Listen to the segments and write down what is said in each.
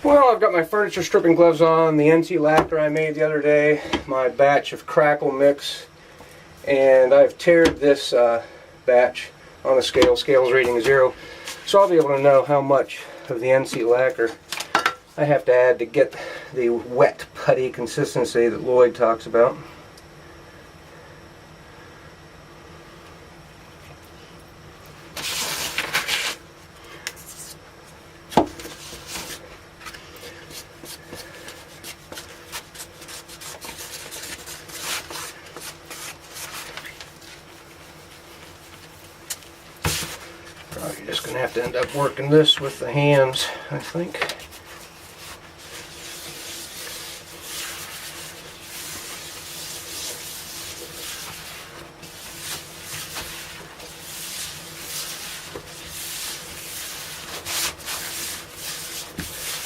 Well, I've got my furniture stripping gloves on, the NC lacquer I made the other day, my batch of crackle mix, and I've tiered this batch on the scale. Scale's reading 0, so I'll be able to know how much of the NC lacquer I have to add to get the wet putty consistency that Lloyd talks about. You're just going to have to end up working this with the hands, I think.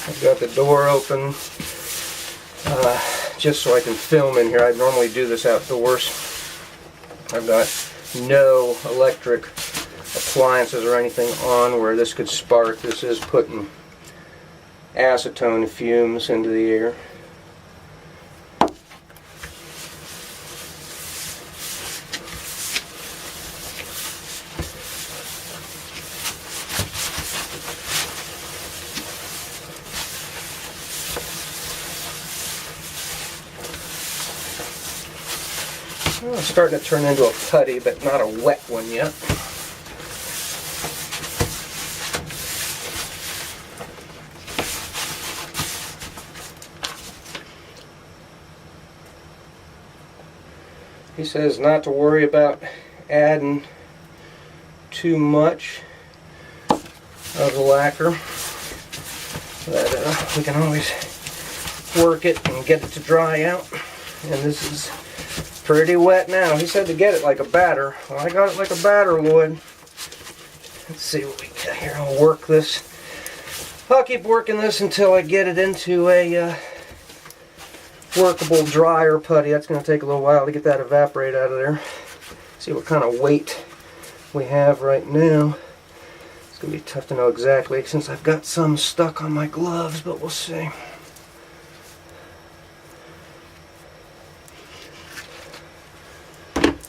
I've got the door open just so I can film in here. I normally do this outdoors. I've got no electric appliances or anything on where this could spark. This is putting acetone fumes into the air. Well, it's starting to turn into a putty, but not a wet one yet. He says not to worry about adding too much of the lacquer, that we can always work it and get it to dry out. And this is pretty wet now. He said to get it like a batter. Well, I got it like a batter, Lloyd. Let's see what we got here. I'll work this. I'll keep working this until I get it into a workable drier putty. That's going to take a little while to get that evaporate out of there. See what kind of weight we have right now. It's going to be tough to know exactly since I've got some stuck on my gloves, but we'll see.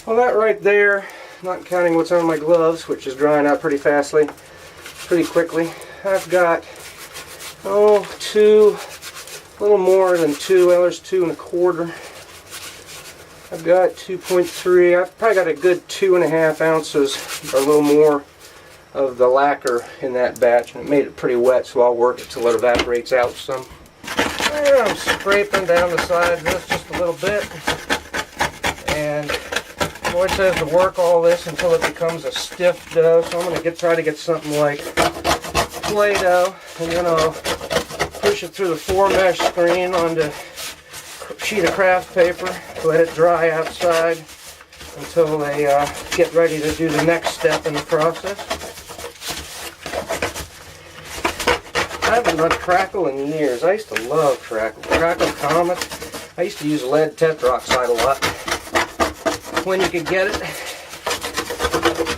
Well, that right there, not counting what's on my gloves, which is drying out pretty quickly, I've got, a little more than 2, well, there's 2 1/4. I've got 2.3, I've probably got a good 2.5 ounces or a little more of the lacquer in that batch, and it made it pretty wet, so I'll work it till it evaporates out some. And I'm scraping down the side of this just a little bit, and Lloyd says to work all this until it becomes a stiff dough, so I'm going to try to get something like Play-Doh, and then I'll push it through the 4-mesh screen onto a sheet of craft paper, let it dry outside until they get ready to do the next step in the process. I haven't done crackle in years. I used to love crackle. Crackle Comet. I used to use lead tetroxide a lot when you could get it.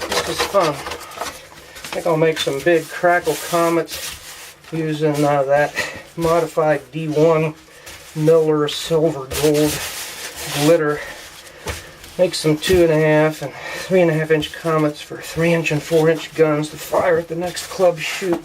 This is fun. I think I'll make some big crackle comets using that modified D1 Miller silver gold glitter. Make some 2.5 and 3.5 inch comets for 3-inch and 4-inch guns to fire at the next club shoot.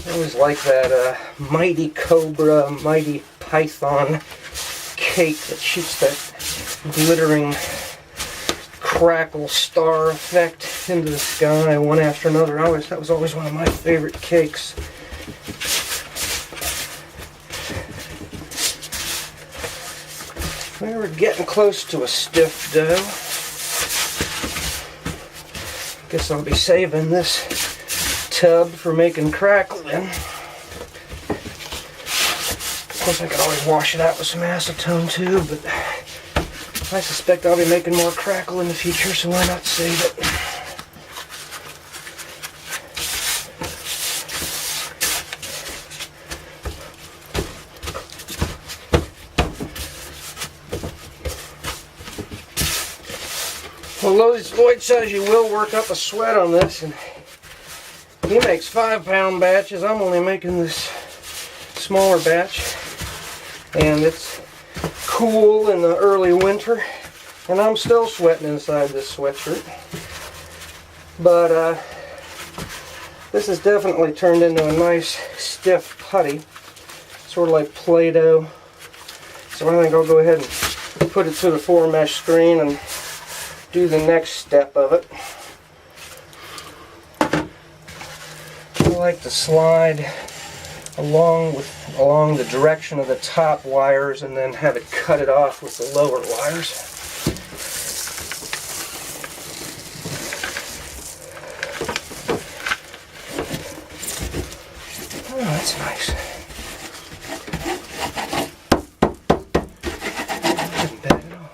I always like that Mighty Cobra, Mighty Python cake that shoots that glittering crackle star effect into the sky one after another. That was always one of my favorite cakes. We're getting close to a stiff dough. Guess I'll be saving this tub for making crackle in. Of course, I could always wash it out with some acetone too, but I suspect I'll be making more crackle in the future, so why not save it? Well, Lloyd says you will work up a sweat on this, and he makes 5-pound batches. I'm only making this smaller batch, and it's cool in the early winter, and I'm still sweating inside this sweatshirt. But this has definitely turned into a nice stiff putty, sort of like Play-Doh. So I think I'll go ahead and put it to the 4-mesh screen and do the next step of it. I like to slide along the direction of the top wires and then have it cut it off with the lower wires. Oh, that's nice. Isn't bad at all.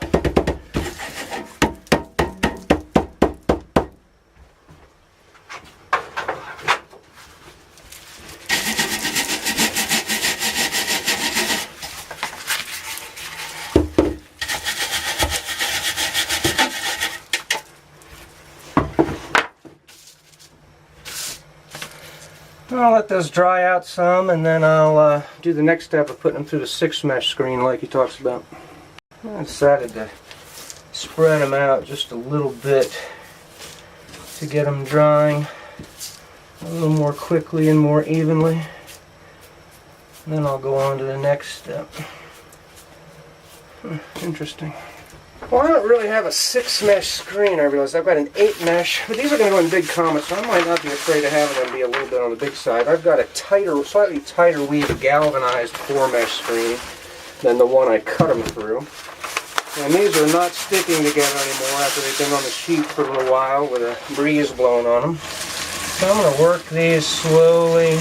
I'll let those dry out some, and then I'll do the next step of putting them through the 6-mesh screen like he talks about. I decided to spread them out just a little bit to get them drying a little more quickly and more evenly. And then I'll go on to the next step. Interesting. Well, I don't really have a 6-mesh screen, I realize. I've got an 8-mesh, but these are going to go in big comets, so I might not be afraid of having them be a little bit on the big side. I've got a tighter, slightly tighter weave galvanized 4-mesh screen than the one I cut them through. And these are not sticking together anymore after they've been on the sheet for a little while with a breeze blowing on them. So I'm going to work these slowly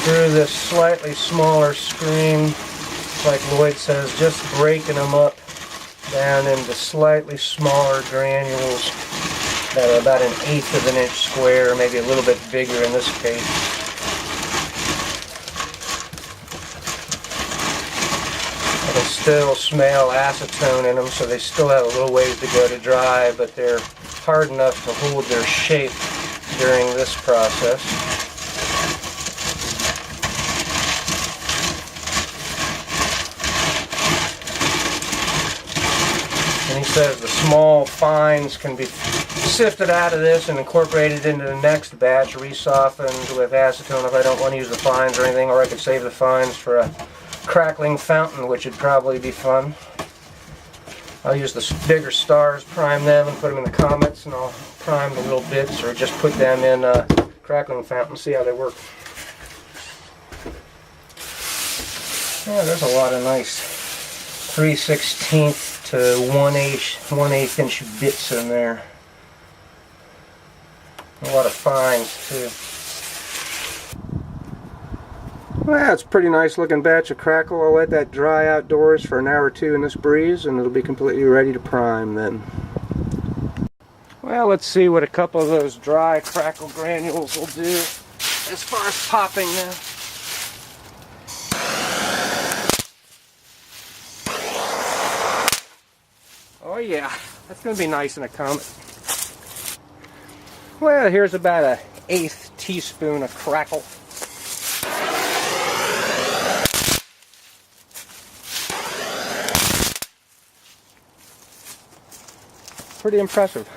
through this slightly smaller screen, like Lloyd says, just breaking them up down into slightly smaller granules that are about 1/8 of an inch square, maybe a little bit bigger in this case. I can still smell acetone in them, so they still have a little ways to go to dry, but they're hard enough to hold their shape during this process. And he says the small fines can be sifted out of this and incorporated into the next batch, resoftened with acetone if I don't want to use the fines or anything, or I could save the fines for a crackling fountain, which would probably be fun. I'll use the bigger stars, prime them, and put them in the comets, and I'll prime the little bits, or just put them in a crackling fountain, see how they work. Yeah, there's a lot of nice 3/16 to 1/8 inch bits in there. A lot of fines too. Well, that's a pretty nice looking batch of crackle. I'll let that dry outdoors for an hour or two in this breeze, and it'll be completely ready to prime then. Well, let's see what a couple of those dry crackle granules will do as far as popping now. Oh yeah, that's going to be nice in a comet. Well, here's about an 1/8 teaspoon of crackle. Pretty impressive.